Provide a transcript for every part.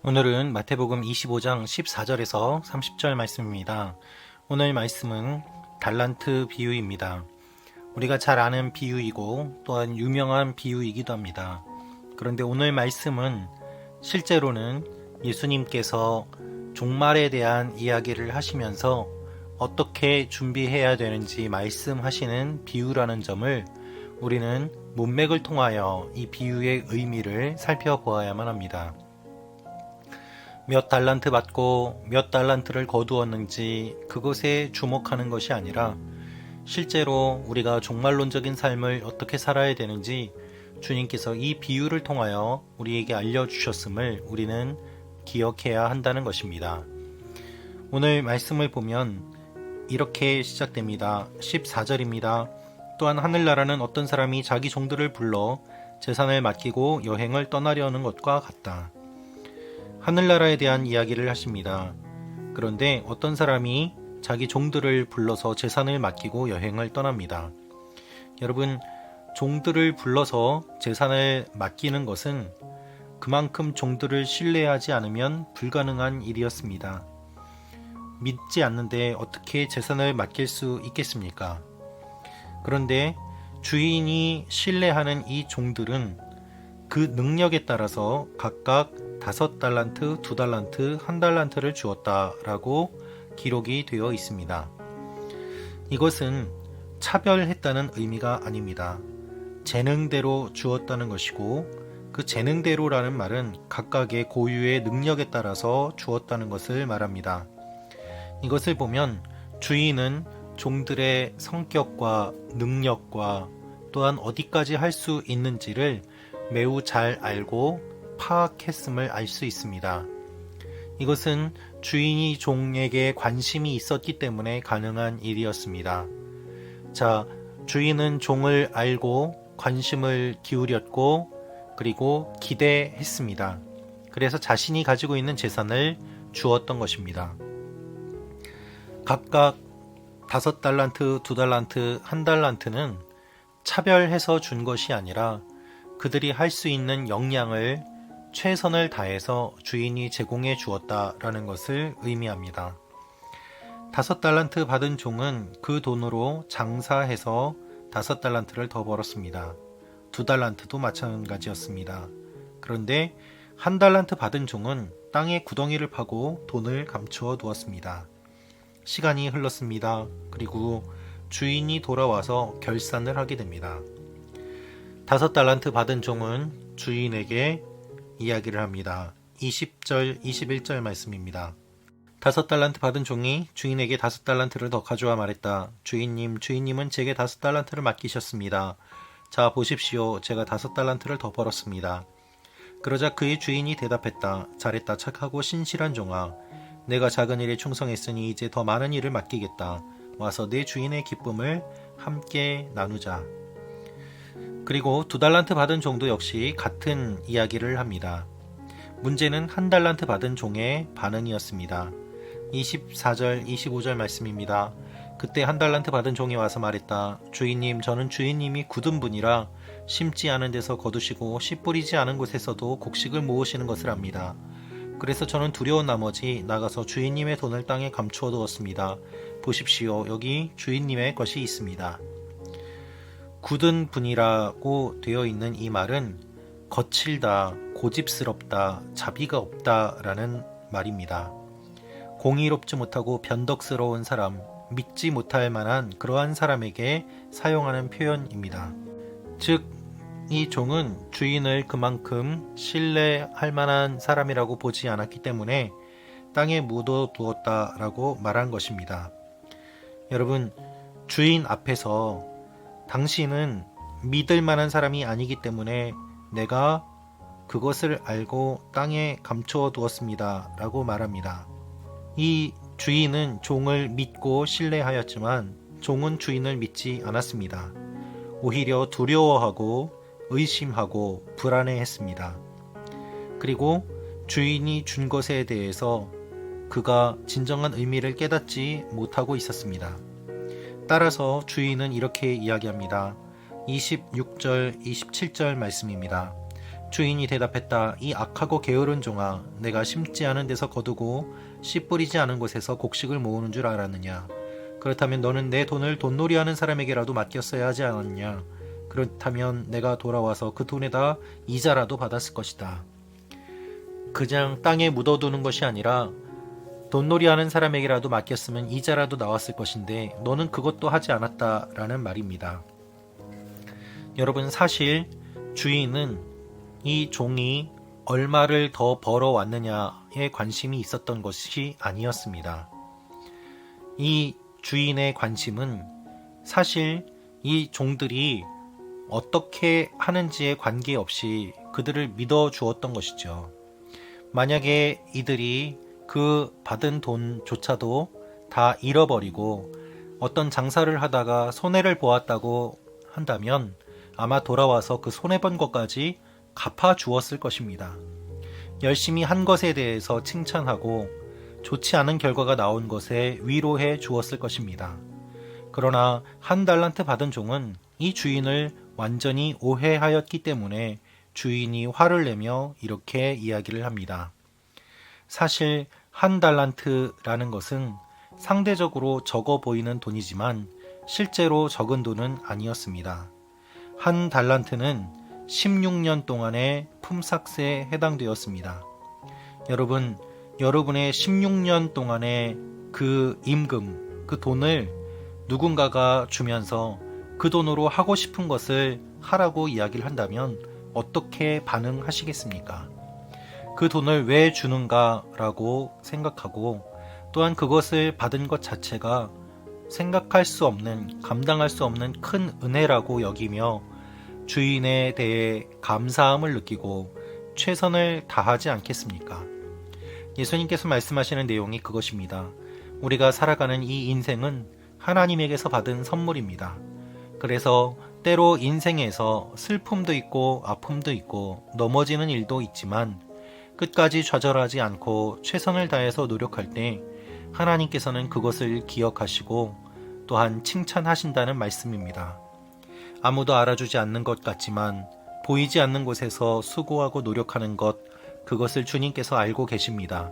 오늘은 마태복음 25장 14절에서 30절 말씀입니다. 오늘 말씀은 달란트 비유입니다. 우리가 잘 아는 비유이고 또한 유명한 비유이기도 합니다. 그런데 오늘 말씀은 실제로는 예수님께서 종말에 대한 이야기를 하시면서 어떻게 준비해야 되는지 말씀하시는 비유라는 점을 우리는 문맥을 통하여 이 비유의 의미를 살펴보아야만 합니다. 몇 달란트 받고 몇 달란트를 거두었는지 그것에 주목하는 것이 아니라 실제로 우리가 종말론적인 삶을 어떻게 살아야 되는지 주님께서 이 비유를 통하여 우리에게 알려주셨음을 우리는 기억해야 한다는 것입니다. 오늘 말씀을 보면 이렇게 시작됩니다. 14절입니다. 또한 하늘나라는 어떤 사람이 자기 종들을 불러 재산을 맡기고 여행을 떠나려는 것과 같다. 하늘나라에 대한 이야기를 하십니다. 그런데 어떤 사람이 자기 종들을 불러서 재산을 맡기고 여행을 떠납니다. 여러분, 종들을 불러서 재산을 맡기는 것은 그만큼 종들을 신뢰하지 않으면 불가능한 일이었습니다. 믿지 않는데 어떻게 재산을 맡길 수 있겠습니까? 그런데 주인이 신뢰하는 이 종들은 그 능력에 따라서 각각 5달란트, 2달란트, 1달란트를 주었다라고 기록이 되어 있습니다. 이것은 차별했다는 의미가 아닙니다. 재능대로 주었다는 것이고 그 재능대로라는 말은 각각의 고유의 능력에 따라서 주었다는 것을 말합니다. 이것을 보면 주인은 종들의 성격과 능력과 또한 어디까지 할 수 있는지를 매우 잘 알고 파악했음을 알 수 있습니다. 이것은 주인이 종에게 관심이 있었기 때문에 가능한 일이었습니다. 자, 주인은 종을 알고 관심을 기울였고 그리고 기대했습니다. 그래서 자신이 가지고 있는 재산을 주었던 것입니다. 각각 5달란트, 2달란트, 1달란트는 차별해서 준 것이 아니라 그들이 할 수 있는 역량을 최선을 다해서 주인이 제공해 주었다라는 것을 의미합니다. 5달란트 받은 종은 그 돈으로 장사해서 5달란트를 더 벌었습니다. 2달란트도 마찬가지였습니다. 그런데 1달란트 받은 종은 땅에 구덩이를 파고 돈을 감추어 두었습니다. 시간이 흘렀습니다. 그리고 주인이 돌아와서 결산을 하게 됩니다. 5달란트 받은 종은 주인에게 이야기를 합니다. 20절, 21절 말씀입니다. 5달란트 받은 종이 주인에게 5달란트를 더 가져와 말했다. 주인님은 제게 5달란트를 맡기셨습니다. 자, 보십시오. 제가 5달란트를 더 벌었습니다. 그러자 그의 주인이 대답했다. 잘했다. 착하고 신실한 종아. 내가 작은 일에 충성했으니 이제 더 많은 일을 맡기겠다. 와서 내 주인의 기쁨을 함께 나누자. 그리고 2달란트 받은 종도 역시 같은 이야기를 합니다. 문제는 1달란트 받은 종의 반응이었습니다. 24절, 25절 말씀입니다. 그때 1달란트 받은 종이 와서 말했다. 주인님, 저는 주인님이 굳은 분이라 심지 않은 데서 거두시고 씨 뿌리지 않은 곳에서도 곡식을 모으시는 것을 압니다. 그래서 저는 두려운 나머지 나가서 주인님의 돈을 땅에 감추어 두었습니다. 보십시오. 여기 주인님의 것이 있습니다. 굳은 분이라고 되어 있는 이 말은 거칠다, 고집스럽다, 자비가 없다 라는 말입니다. 공의롭지 못하고 변덕스러운 사람, 믿지 못할 만한 그러한 사람에게 사용하는 표현입니다. 즉, 이 종은 주인을 그만큼 신뢰할 만한 사람이라고 보지 않았기 때문에 땅에 묻어두었다라고 말한 것입니다. 여러분, 주인 앞에서 당신은 믿을 만한 사람이 아니기 때문에 내가 그것을 알고 땅에 감추어 두었습니다. 라고 말합니다. 이 주인은 종을 믿고 신뢰하였지만 종은 주인을 믿지 않았습니다. 오히려 두려워하고 의심하고 불안해했습니다. 그리고 주인이 준 것에 대해서 그가 진정한 의미를 깨닫지 못하고 있었습니다. 따라서 주인은 이렇게 이야기합니다. 26절, 27절 말씀입니다. 주인이 대답했다. 이 악하고 게으른 종아, 내가 심지 않은 데서 거두고 씨 뿌리지 않은 곳에서 곡식을 모으는 줄 알았느냐? 그렇다면 너는 내 돈을 돈놀이하는 사람에게라도 맡겼어야 하지 않았냐? 그렇다면 내가 돌아와서 그 돈에다 이자라도 받았을 것이다. 그냥 땅에 묻어두는 것이 아니라 돈놀이하는 사람에게라도 맡겼으면 이자라도 나왔을 것인데 너는 그것도 하지 않았다라는 말입니다. 여러분, 사실 주인은 이 종이 얼마를 더 벌어왔느냐에 관심이 있었던 것이 아니었습니다. 이 주인의 관심은 사실 이 종들이 어떻게 하는지에 관계없이 그들을 믿어주었던 것이죠. 만약에 이들이 그 받은 돈조차도 다 잃어버리고 어떤 장사를 하다가 손해를 보았다고 한다면 아마 돌아와서 그 손해본 것까지 갚아 주었을 것입니다. 열심히 한 것에 대해서 칭찬하고 좋지 않은 결과가 나온 것에 위로해 주었을 것입니다. 그러나 한 달란트 받은 종은 이 주인을 완전히 오해하였기 때문에 주인이 화를 내며 이렇게 이야기를 합니다. 사실 한 달란트라는 것은 상대적으로 적어 보이는 돈이지만 실제로 적은 돈은 아니었습니다. 한 달란트는 16년 동안의 품삯에 해당되었습니다. 여러분, 여러분의 16년 동안의 그 임금, 그 돈을 누군가가 주면서 그 돈으로 하고 싶은 것을 하라고 이야기를 한다면 어떻게 반응하시겠습니까? 그 돈을 왜 주는가라고 생각하고 또한 그것을 받은 것 자체가 생각할 수 없는, 감당할 수 없는 큰 은혜라고 여기며 주인에 대해 감사함을 느끼고 최선을 다하지 않겠습니까? 예수님께서 말씀하시는 내용이 그것입니다. 우리가 살아가는 이 인생은 하나님에게서 받은 선물입니다. 그래서 때로 인생에서 슬픔도 있고 아픔도 있고 넘어지는 일도 있지만 끝까지 좌절하지 않고 최선을 다해서 노력할 때 하나님께서는 그것을 기억하시고 또한 칭찬하신다는 말씀입니다. 아무도 알아주지 않는 것 같지만 보이지 않는 곳에서 수고하고 노력하는 것, 그것을 주님께서 알고 계십니다.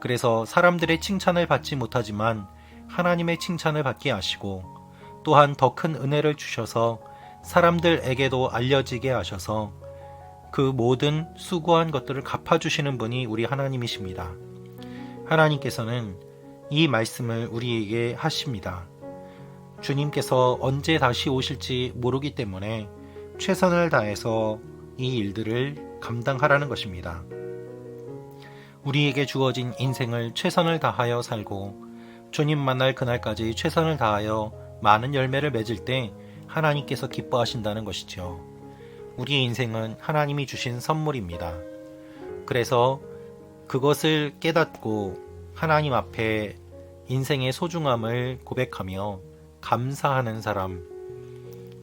그래서 사람들의 칭찬을 받지 못하지만 하나님의 칭찬을 받게 하시고 또한 더 큰 은혜를 주셔서 사람들에게도 알려지게 하셔서 그 모든 수고한 것들을 갚아주시는 분이 우리 하나님이십니다. 하나님께서는 이 말씀을 우리에게 하십니다. 주님께서 언제 다시 오실지 모르기 때문에 최선을 다해서 이 일들을 감당하라는 것입니다. 우리에게 주어진 인생을 최선을 다하여 살고 주님 만날 그날까지 최선을 다하여 많은 열매를 맺을 때 하나님께서 기뻐하신다는 것이죠. 우리의 인생은 하나님이 주신 선물입니다. 그래서 그것을 깨닫고 하나님 앞에 인생의 소중함을 고백하며 감사하는 사람,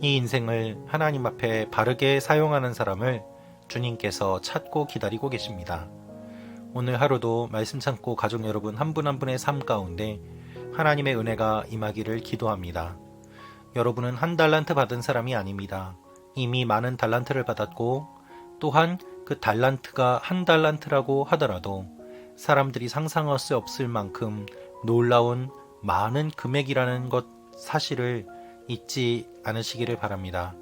이 인생을 하나님 앞에 바르게 사용하는 사람을 주님께서 찾고 기다리고 계십니다. 오늘 하루도 말씀 참고 가족 여러분 한 분 한 분의 삶 가운데 하나님의 은혜가 임하기를 기도합니다. 여러분은 한 달란트 받은 사람이 아닙니다. 이미 많은 달란트를 받았고 또한 그 달란트가 한 달란트라고 하더라도 사람들이 상상할 수 없을 만큼 놀라운 많은 금액이라는 것 사실을 잊지 않으시기를 바랍니다.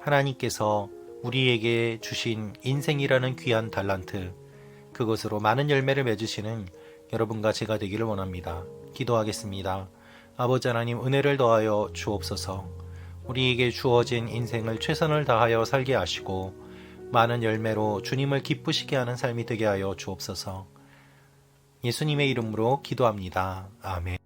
하나님께서 우리에게 주신 인생이라는 귀한 달란트, 그것으로 많은 열매를 맺으시는 여러분과 제가 되기를 원합니다. 기도하겠습니다. 아버지 하나님, 은혜를 더하여 주옵소서. 우리에게 주어진 인생을 최선을 다하여 살게 하시고 많은 열매로 주님을 기쁘시게 하는 삶이 되게 하여 주옵소서. 예수님의 이름으로 기도합니다. 아멘.